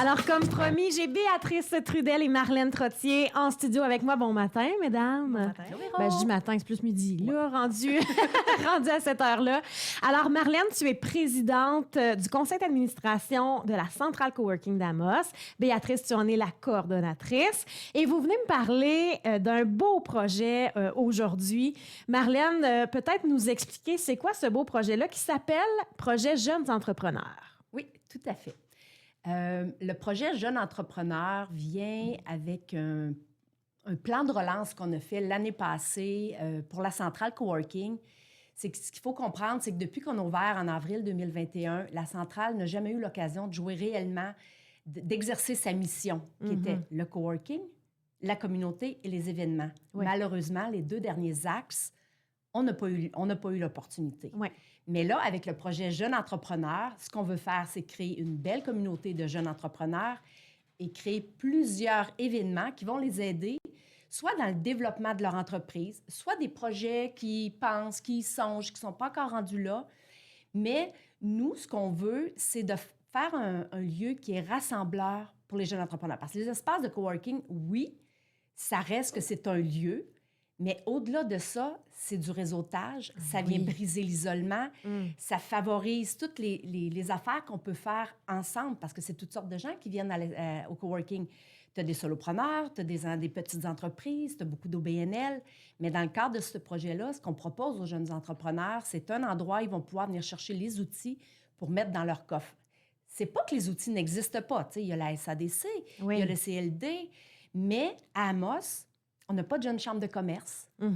Alors, comme promis, j'ai Béatrice Trudel et Marlène Trottier en studio avec moi. Bon matin, mesdames. Bon matin. Ben, je dis matin, c'est plus midi, là, rendu à cette heure-là. Alors, Marlène, tu es présidente du conseil d'administration de la Centrale Coworking d'Amos. Béatrice, tu en es la coordonnatrice. Et vous venez me parler d'un beau projet aujourd'hui. Marlène, peut-être nous expliquer c'est quoi ce beau projet-là qui s'appelle Projet Jeunes Entrepreneurs. Oui, tout à fait. Le projet Jeunes Entrepreneurs vient avec un plan de relance qu'on a fait l'année passée pour la Centrale Coworking. C'est que ce qu'il faut comprendre, c'est que depuis qu'on a ouvert en avril 2021, la Centrale n'a jamais eu l'occasion de jouer réellement, d'exercer sa mission, qui était le coworking, la communauté et les événements. Oui. Malheureusement, les 2 derniers axes, on n'a pas eu l'opportunité. Oui. Mais là, avec le projet Jeunes Entrepreneurs, ce qu'on veut faire, c'est créer une belle communauté de jeunes entrepreneurs et créer plusieurs événements qui vont les aider, soit dans le développement de leur entreprise, soit des projets qui pensent, qui songent, qui ne sont pas encore rendus là. Mais nous, ce qu'on veut, c'est de faire un lieu qui est rassembleur pour les jeunes entrepreneurs. Parce que les espaces de coworking, oui, ça reste que c'est un lieu, mais au-delà de ça, c'est du réseautage. Ça vient briser l'isolement. Ça favorise toutes les affaires qu'on peut faire ensemble parce que c'est toutes sortes de gens qui viennent au coworking. Tu as des solopreneurs, tu as des petites entreprises, tu as beaucoup d'OBNL. Mais dans le cadre de ce projet-là, ce qu'on propose aux jeunes entrepreneurs, c'est un endroit où ils vont pouvoir venir chercher les outils pour mettre dans leur coffre. C'est pas que les outils n'existent pas. Tu sais, il y a la SADC, il y a le CLD, mais à Amos, on n'a pas de jeune chambre de commerce. C'est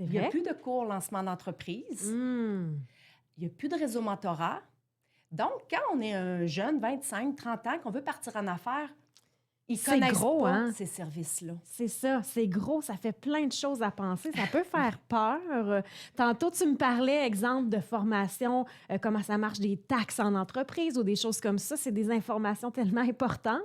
Il n'y a vrai. plus de cours lancement d'entreprise. Il n'y a plus de réseau mentorat. Donc, quand on est un jeune, 25, 30 ans, qu'on veut partir en affaires, ils C'est connaissent gros, pas hein? ces services-là. C'est ça, c'est gros, ça fait plein de choses à penser, ça peut faire peur. Tantôt, tu me parlais, exemple, de formation, comment ça marche des taxes en entreprise ou des choses comme ça. C'est des informations tellement importantes,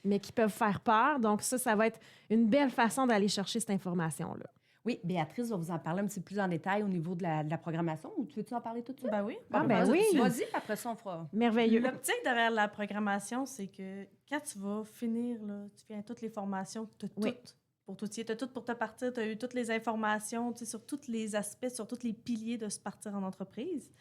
mais qui peuvent faire peur. Donc ça va être une belle façon d'aller chercher cette information-là. Oui, Béatrice va vous en parler un petit peu plus en détail au niveau de la programmation. Ou tu veux-tu en parler tout de suite? Ben oui. Ah, ben oui. Vas-y, puis après ça, on fera... Merveilleux. L'optique derrière la programmation, c'est que quand tu vas finir, là, tu viens à toutes les formations, tu as Oui. tout pour t'outiller, tu as tout pour te partir, tu as eu toutes les informations, tu sais, sur tous les aspects, sur tous les piliers de se partir en entreprise.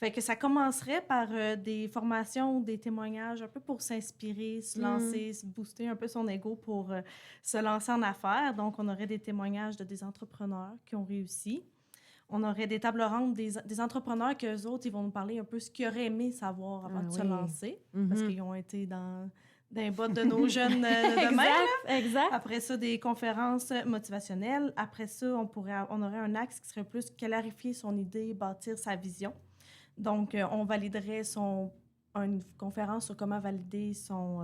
Fait que ça commencerait par des formations, des témoignages, un peu pour s'inspirer, se lancer, se booster un peu son ego pour se lancer en affaires. Donc, on aurait des témoignages de des entrepreneurs qui ont réussi. On aurait des tables rondes des entrepreneurs qu'eux autres, ils vont nous parler un peu ce qu'ils auraient aimé savoir avant de se lancer, parce qu'ils ont été dans les bottes de nos jeunes de demain. Exact. Après ça, des conférences motivationnelles. Après ça, on aurait un axe qui serait plus clarifier son idée, bâtir sa vision. Donc, on validerait une conférence sur comment valider son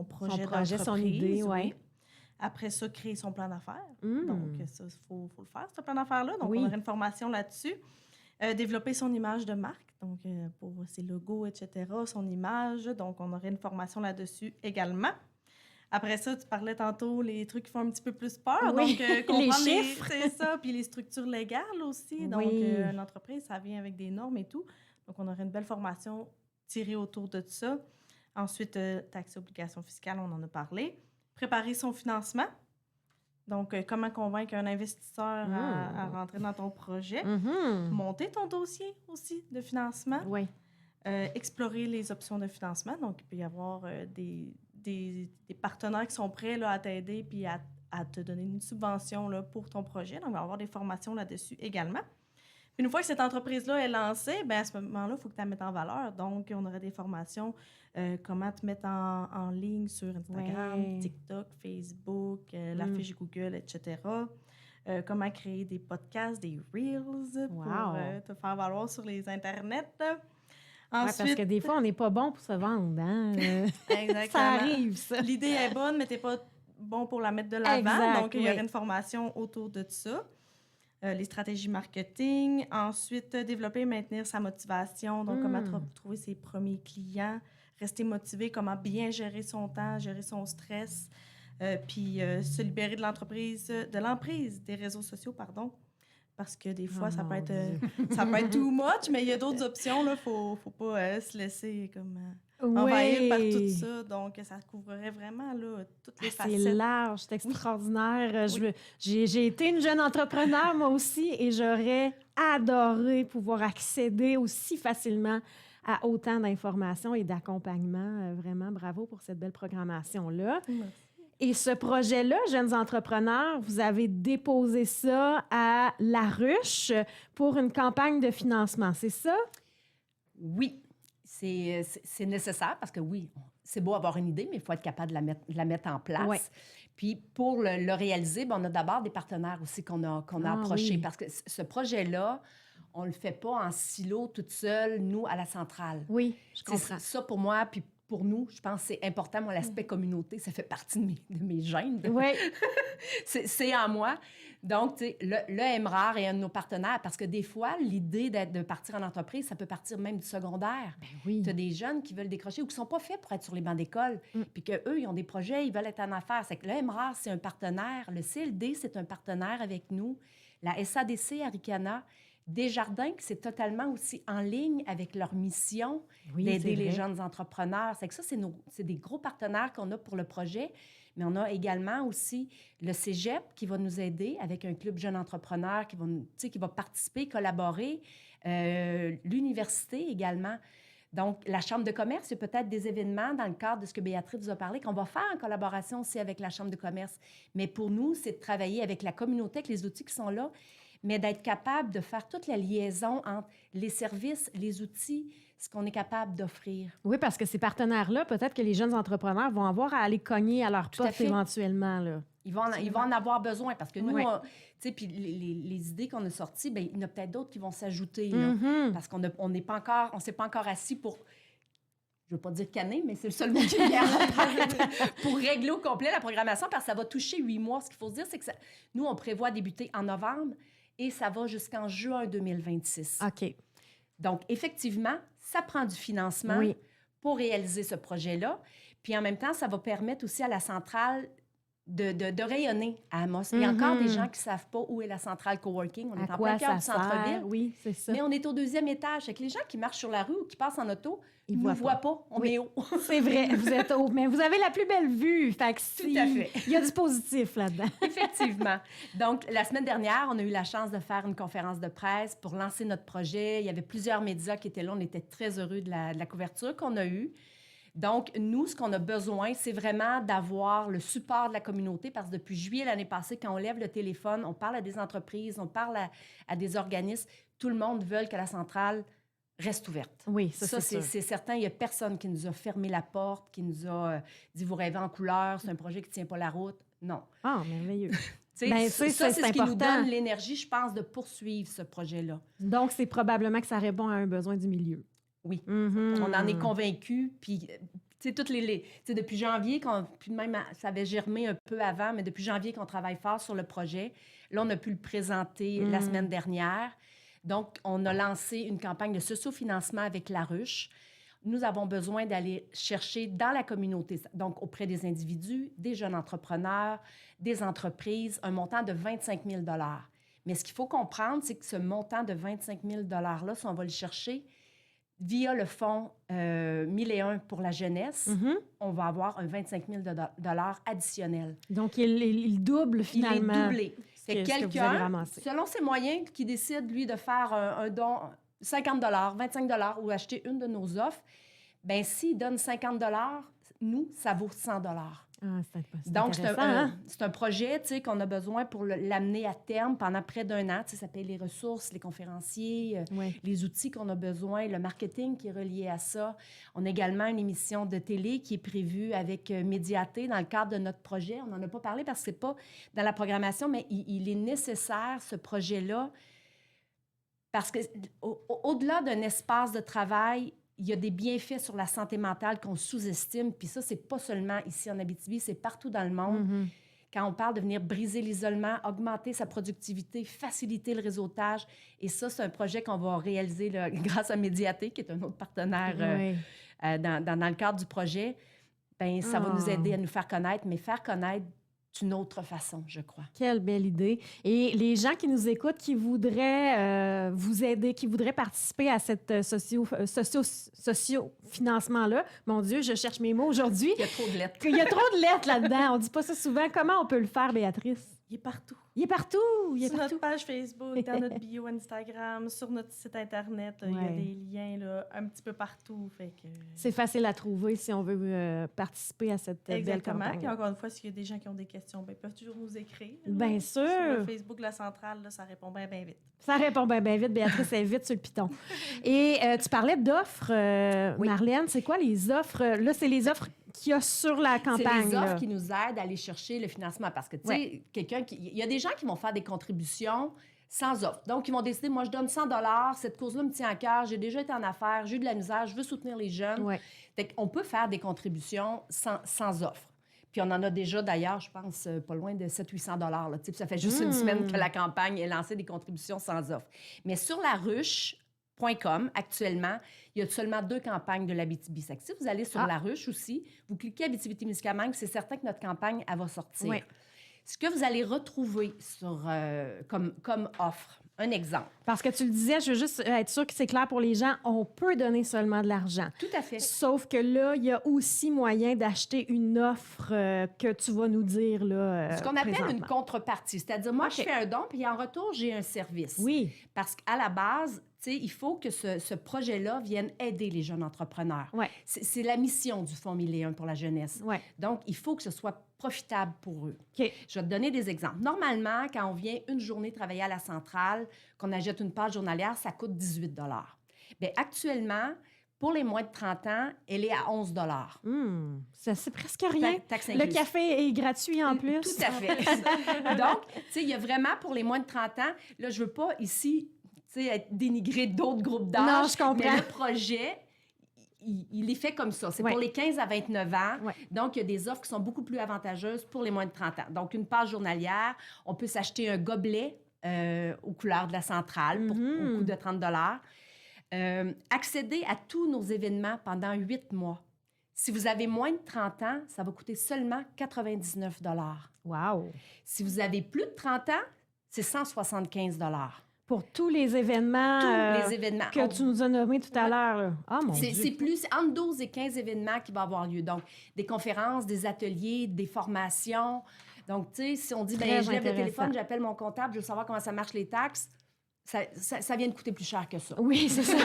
projet d'entreprise. Son idée, oui. Après ça, créer son plan d'affaires. Mm. Donc, ça, il faut le faire, ce plan d'affaires-là. Donc, Oui. on aurait une formation là-dessus. Développer son image de marque, donc pour ses logos, etc., son image. Donc, on aurait une formation là-dessus également. Après ça, tu parlais tantôt les trucs qui font un petit peu plus peur. Oui, Donc, comprendre les chiffres. c'est ça, puis les structures légales aussi. Donc, Oui. l'entreprise, ça vient avec des normes et tout. Donc, on aurait une belle formation tirée autour de ça. Ensuite, taxes et obligations fiscales, on en a parlé. Préparer son financement. Donc, comment convaincre un investisseur à rentrer dans ton projet. Monter ton dossier aussi de financement. Oui. Explorer les options de financement. Donc, il peut y avoir des partenaires qui sont prêts là, à t'aider puis à te donner une subvention là, pour ton projet. Donc, on va avoir des formations là-dessus également. Puis une fois que cette entreprise-là est lancée, bien, à ce moment-là, il faut que tu la mettes en valeur. Donc, on aurait des formations, comment te mettre en ligne sur Instagram, TikTok, Facebook, la fiche Google, etc. Comment créer des podcasts, des Reels pour te faire valoir sur les internets. Ensuite, parce que des fois, on n'est pas bon pour se vendre. Hein? Exactement. Ça arrive, ça. L'idée est bonne, mais tu n'es pas bon pour la mettre de l'avant. Exact, Donc, il y aurait une formation autour de ça. Les stratégies marketing. Ensuite, développer et maintenir sa motivation. Donc, comment trouver ses premiers clients. Rester motivé, comment bien gérer son temps, gérer son stress. Puis, se libérer de l'emprise des réseaux sociaux, pardon. Parce que des fois, ça peut être too much, mais il y a d'autres options. Il ne faut pas se laisser comme envahir par tout ça. Donc, ça couvrirait vraiment là, toutes les facettes. C'est large, c'est extraordinaire. J'ai été une jeune entrepreneur, moi aussi, et j'aurais adoré pouvoir accéder aussi facilement à autant d'informations et d'accompagnement. Vraiment, bravo pour cette belle programmation-là. Merci. Et ce projet-là, Jeunes entrepreneurs, vous avez déposé ça à La Ruche pour une campagne de financement, c'est ça? Oui, c'est nécessaire parce que oui, c'est beau avoir une idée, mais il faut être capable de la mettre en place. Ouais. Puis pour le réaliser, on a d'abord des partenaires aussi qu'on a approchés oui. parce que ce projet-là, on ne le fait pas en silo toute seule, nous, à la centrale. Oui, je comprends. Ça, pour moi, puis pour nous, je pense que c'est important. Moi, l'aspect communauté, ça fait partie de mes gènes. Oui. C'est en moi. Donc, tu sais, le MRAR est un de nos partenaires parce que des fois, l'idée de partir en entreprise, ça peut partir même du secondaire. Ben oui. Tu as des jeunes qui veulent décrocher ou qui ne sont pas faits pour être sur les bancs d'école, puis qu'eux, ils ont des projets, ils veulent être en affaires. C'est que le MRAR, c'est un partenaire. Le CLD, c'est un partenaire avec nous. La SADC, Aricana, Desjardins, c'est totalement aussi en ligne avec leur mission d'aider les jeunes entrepreneurs. C'est que ça, c'est des gros partenaires qu'on a pour le projet. Mais on a également aussi le Cégep qui va nous aider avec un club jeunes entrepreneurs qui va participer, collaborer. L'université également. Donc, la Chambre de commerce, il y a peut-être des événements dans le cadre de ce que Béatrice vous a parlé qu'on va faire en collaboration aussi avec la Chambre de commerce. Mais pour nous, c'est de travailler avec la communauté, avec les outils qui sont là, mais d'être capable de faire toute la liaison entre les services, les outils, ce qu'on est capable d'offrir. Oui, parce que ces partenaires-là, peut-être que les jeunes entrepreneurs vont avoir à aller cogner à leur porte éventuellement. Là. Ils vont en avoir besoin parce que nous, tu sais, puis les idées qu'on a sorties, bien, il y en a peut-être d'autres qui vont s'ajouter. Parce qu'on n'est pas encore, on s'est pas encore assis pour, je ne veux pas dire canner, mais c'est le seul mot qui me vient à la tête, pour régler au complet la programmation parce que ça va toucher 8 mois. Ce qu'il faut se dire, c'est que nous, on prévoit débuter en novembre et ça va jusqu'en juin 2026. OK. Donc, effectivement, ça prend du financement pour réaliser ce projet-là. Puis en même temps, ça va permettre aussi à la centrale de rayonner à Amos. Il y a encore des gens qui ne savent pas où est la centrale coworking. On est en plein cœur du centre-ville. Oui, c'est ça. Mais on est au 2e étage. Fait que les gens qui marchent sur la rue ou qui passent en auto, ils ne nous voient pas. On est haut. C'est vrai, vous êtes haut. Mais vous avez la plus belle vue. Fait que Tout à fait. Il y a du positif là-dedans. Effectivement. Donc, la semaine dernière, on a eu la chance de faire une conférence de presse pour lancer notre projet. Il y avait plusieurs médias qui étaient là. On était très heureux de la couverture qu'on a eue. Donc, nous, ce qu'on a besoin, c'est vraiment d'avoir le support de la communauté parce que depuis juillet l'année passée, quand on lève le téléphone, on parle à des entreprises, on parle à des organismes, tout le monde veut que la centrale reste ouverte. Oui, ça c'est certain. Il n'y a personne qui nous a fermé la porte, qui nous a dit « vous rêvez en couleur, c'est un projet qui ne tient pas la route ». Non. Ah, merveilleux. Ça, c'est ce qui nous important. donne l'énergie, je pense, de poursuivre ce projet-là. Donc, c'est probablement que ça répond à un besoin du milieu. Oui, on en est convaincus. Puis, tu sais, depuis janvier, puis même ça avait germé un peu avant, mais depuis janvier qu'on travaille fort sur le projet. Là, on a pu le présenter la semaine dernière. Donc, on a lancé une campagne de socio-financement avec La Ruche. Nous avons besoin d'aller chercher dans la communauté, donc auprès des individus, des jeunes entrepreneurs, des entreprises, un montant de 25 000 $. Mais ce qu'il faut comprendre, c'est que ce montant de 25 000 $-là, si on va le chercher, via le fonds 1001 pour la jeunesse, on va avoir un 25 000 $ additionnel. Donc, il double finalement. Il est doublé. C'est quelqu'un, selon ses moyens, qui décide, lui, de faire un don 50 $, 25 $ ou acheter une de nos offres, bien, s'il donne 50 $, nous, ça vaut 100 $. Ah, donc, c'est un projet qu'on a besoin pour l'amener à terme pendant près d'1 an. Ça paye les ressources, les conférenciers, les outils qu'on a besoin, le marketing qui est relié à ça. On a également une émission de télé qui est prévue avec Médiaté dans le cadre de notre projet. On n'en a pas parlé parce que ce n'est pas dans la programmation, mais il est nécessaire, ce projet-là, parce qu'au-delà d'un espace de travail, il y a des bienfaits sur la santé mentale qu'on sous-estime. Puis ça, c'est pas seulement ici en Abitibi, c'est partout dans le monde. Quand on parle de venir briser l'isolement, augmenter sa productivité, faciliter le réseautage. Et ça, c'est un projet qu'on va réaliser là, grâce à Médiaté, qui est un autre partenaire dans le cadre du projet. Bien, ça va nous aider à nous faire connaître, mais faire connaître une autre façon, je crois. Quelle belle idée. Et les gens qui nous écoutent, qui voudraient vous aider, qui voudraient participer à cette socio-financement-là, mon Dieu, je cherche mes mots aujourd'hui. Il y a trop de lettres. Il y a trop de lettres là-dedans. On dit pas ça souvent. Comment on peut le faire, Béatrice? Il est partout. Il est partout. Il est Sur partout. notre page Facebook, dans notre bio Instagram, sur notre site Internet, il y a Ouais. des liens là, un petit peu partout. Fait que... C'est facile à trouver si on veut participer à cette belle Exactement. campagne. Puis encore une fois, s'il y a des gens qui ont des questions, ben, ils peuvent toujours nous écrire. Bien là. sûr. Sur le Facebook de la centrale, là, ça répond bien vite. Ça répond bien vite. Béatrice est vite sur le piton. Et tu parlais d'offres, Oui. Marlène. C'est quoi les offres? Là, c'est les offres qu'il y a sur la C'est campagne. les offres là. qui nous aident à aller chercher le financement. Parce que, tu sais, Ouais. il y a des gens qui vont faire des contributions sans offre. Donc, ils vont décider, moi, je donne 100 cette cause-là me tient à cœur, j'ai déjà été en affaires, j'ai eu de la misère, je veux soutenir les jeunes. Ouais. Fait qu'on peut faire des contributions sans offre. Puis on en a déjà, d'ailleurs, je pense, pas loin de 700-800 là. Tu sais, puis ça fait juste une semaine que la campagne est lancée des contributions sans offre. Mais sur la ruche.com, actuellement, il y a seulement 2 campagnes de l'Abitibi-Sac. Si vous allez sur la ruche aussi, vous cliquez Abitibi-Témiscamingue, c'est certain que notre campagne, elle va sortir. Ouais. Ce que vous allez retrouver comme offre, un exemple. Parce que tu le disais, je veux juste être sûre que c'est clair pour les gens, on peut donner seulement de l'argent. Tout à fait. Sauf que là, il y a aussi moyen d'acheter une offre que tu vas nous dire là. Ce qu'on appelle une présentement. contrepartie. C'est-à-dire, moi, OK. je fais un don, puis en retour, j'ai un service. Oui. Parce qu'à la base, tu sais, il faut que ce projet-là vienne aider les jeunes entrepreneurs. Ouais. C'est la mission du Fonds 1001 pour la jeunesse. Ouais. Donc, il faut que ce soit profitable pour eux. OK. Je vais te donner des exemples. Normalement, quand on vient une journée travailler à la centrale, qu'on achète une page journalière, ça coûte 18 Bien, actuellement, pour les moins de 30 ans, elle est à 11 Ça, c'est presque rien. Taxe Le incluse. café est gratuit en plus. Tout à fait. Donc, tu sais, il y a vraiment pour les moins de 30 ans, là, je veux pas ici, tu sais, être dénigré d'autres groupes d'âge. Non, je comprends. Mais le projet, il est fait comme ça. C'est Ouais. pour les 15 à 29 ans. Ouais. Donc, il y a des offres qui sont beaucoup plus avantageuses pour les moins de 30 ans. Donc, une page journalière, on peut s'acheter un gobelet aux couleurs de la centrale au coût de 30 accéder à tous nos événements pendant 8 mois. Si vous avez moins de 30 ans, ça va coûter seulement 99 Wow. Si vous avez plus de 30 ans, c'est 175 Pour tous les événements Tous les événements. que tu nous as nommés tout à l'heure. là. Ah, mon C'est Dieu. plus entre 12 et 15 événements qui vont avoir lieu. Donc, des conférences, des ateliers, des formations. Donc, tu sais, si on dit, Très ben je lève le intéressant. téléphone, j'appelle mon comptable, je veux savoir comment ça marche les taxes, ça vient de coûter plus cher que ça. Oui, c'est ça.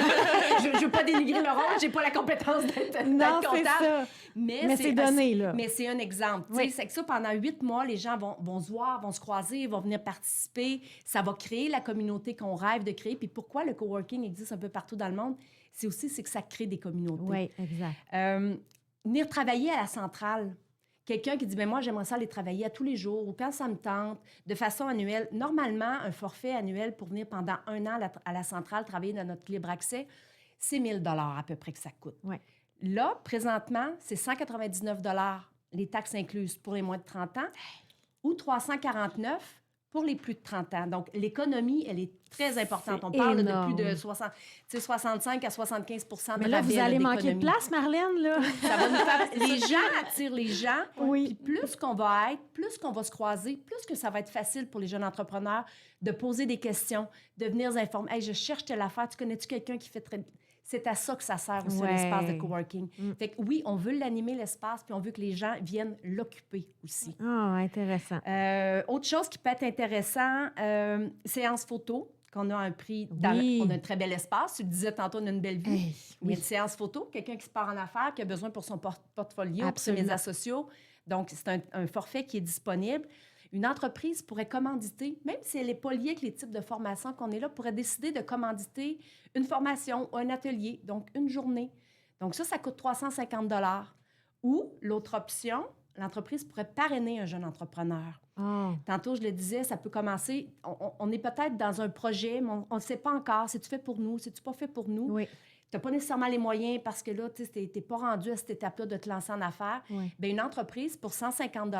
Je ne veux pas dénigrer le rôle, j'ai pas la compétence d'être Non, c'est comptable. ça. Mais c'est donné, là. Mais c'est un exemple. Tu Oui. sais, c'est que ça, pendant 8 mois, les gens vont se voir, vont se croiser, vont venir participer. Ça va créer la communauté qu'on rêve de créer. Puis pourquoi le coworking existe un peu partout dans le monde? C'est que ça crée des communautés. Oui, exact. Venir travailler à la centrale. Quelqu'un qui dit, ben moi, j'aimerais ça aller travailler à tous les jours ou quand ça me tente, de façon annuelle. Normalement, un forfait annuel pour venir pendant 1 an à la centrale travailler dans notre libre accès, c'est 1 000 à peu près que ça coûte. Ouais. Là, présentement, c'est 199 les taxes incluses pour les moins de 30 ans ou 349 pour les plus de 30 ans. Donc, l'économie, elle est très importante. C'est On parle énorme. de plus de 65 à 75 de Mais là, vous rabais, allez manquer de d'économie. place, Marlène, là. Ça va nous faire... Les gens attirent les gens. Oui. Puis plus qu'on va être, plus qu'on va se croiser, plus que ça va être facile pour les jeunes entrepreneurs de poser des questions, de venir informer. Hey, je cherche telle affaire. Tu connais-tu quelqu'un qui fait très... C'est à ça que ça sert aussi, Ouais. l'espace de coworking. Fait que oui, on veut l'animer, l'espace, puis on veut que les gens viennent l'occuper aussi. Ah, intéressant. Autre chose qui peut être intéressant, séance photo, qu'on a un prix, Oui. on a un très bel espace. Tu le disais tantôt, on a une belle vue. Hey, Il y a une séance photo, quelqu'un qui se part en affaires, qui a besoin pour son portfolio, pour ses Absolument. médias sociaux. Donc, c'est un forfait qui est disponible. Une entreprise pourrait commanditer, même si elle n'est pas liée avec les types de formations qu'on est là, pourrait décider de commanditer une formation ou un atelier, donc une journée. Donc ça coûte 350 Ou, l'autre option, l'entreprise pourrait parrainer un jeune entrepreneur. Ah. Tantôt, je le disais, ça peut commencer, on est peut-être dans un projet, mais on ne sait pas encore, c'est-tu fait pour nous, c'est-tu pas fait pour nous? Oui. Tu n'as pas nécessairement les moyens parce que là, tu n'es pas rendu à cette étape-là de te lancer en affaires. Oui. Bien, une entreprise, pour 150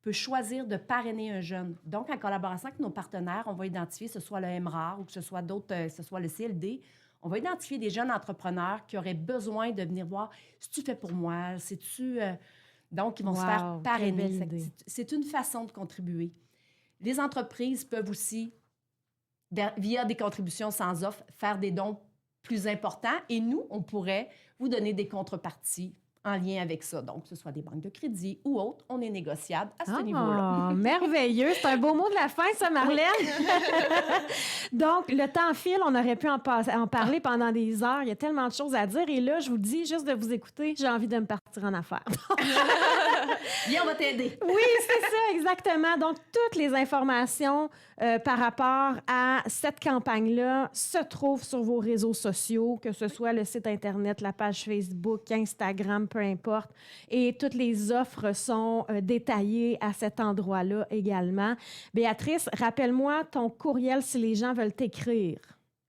peut choisir de parrainer un jeune. Donc, en collaboration avec nos partenaires, on va identifier, que ce soit le MRAR ou que ce soit d'autres, que ce soit le CLD, on va identifier des jeunes entrepreneurs qui auraient besoin de venir voir, si tu fais pour moi, si tu... Donc, ils vont se Wow, faire parrainer. quelle belle idée. C'est une façon de contribuer. Les entreprises peuvent aussi, via des contributions sans offre, faire des dons plus importants. Et nous, on pourrait vous donner des contreparties en lien avec ça. Donc, que ce soit des banques de crédit ou autres, on est négociable à ce niveau-là. Merveilleux. C'est un beau mot de la fin, ça, Marlène. Donc, le temps file. On aurait pu en parler pendant des heures. Il y a tellement de choses à dire. Et là, je vous le dis, juste de vous écouter, j'ai envie de me partir en affaires. Bien, on va t'aider. Oui, c'est ça, exactement. Donc, toutes les informations par rapport à cette campagne-là se trouvent sur vos réseaux sociaux, que ce soit le site Internet, la page Facebook, Instagram, peu importe. Et toutes les offres sont détaillées à cet endroit-là également. Béatrice, rappelle-moi ton courriel si les gens veulent t'écrire.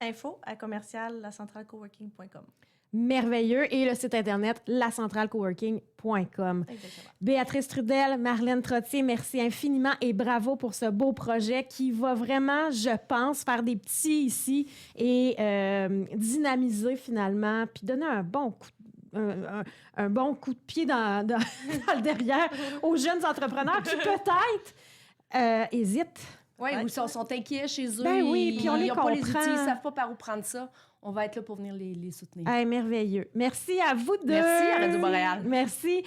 info@lacentralecoworking.com. Merveilleux. Et le site Internet, lacentralecoworking.com. Exactement. Béatrice Trudel, Marlène Trottier, merci infiniment et bravo pour ce beau projet qui va vraiment, je pense, faire des petits ici et dynamiser finalement, puis donner un bon coup de pied dans le derrière aux jeunes entrepreneurs qui peut-être hésitent. Oui, ou sont inquiets chez eux. Ben oui, puis on les ils n'ont pas les outils, comprend. ils ne savent pas par où prendre ça. On va être là pour venir les soutenir. Merveilleux. Merci à vous deux. Merci à Radio Montréal. Merci.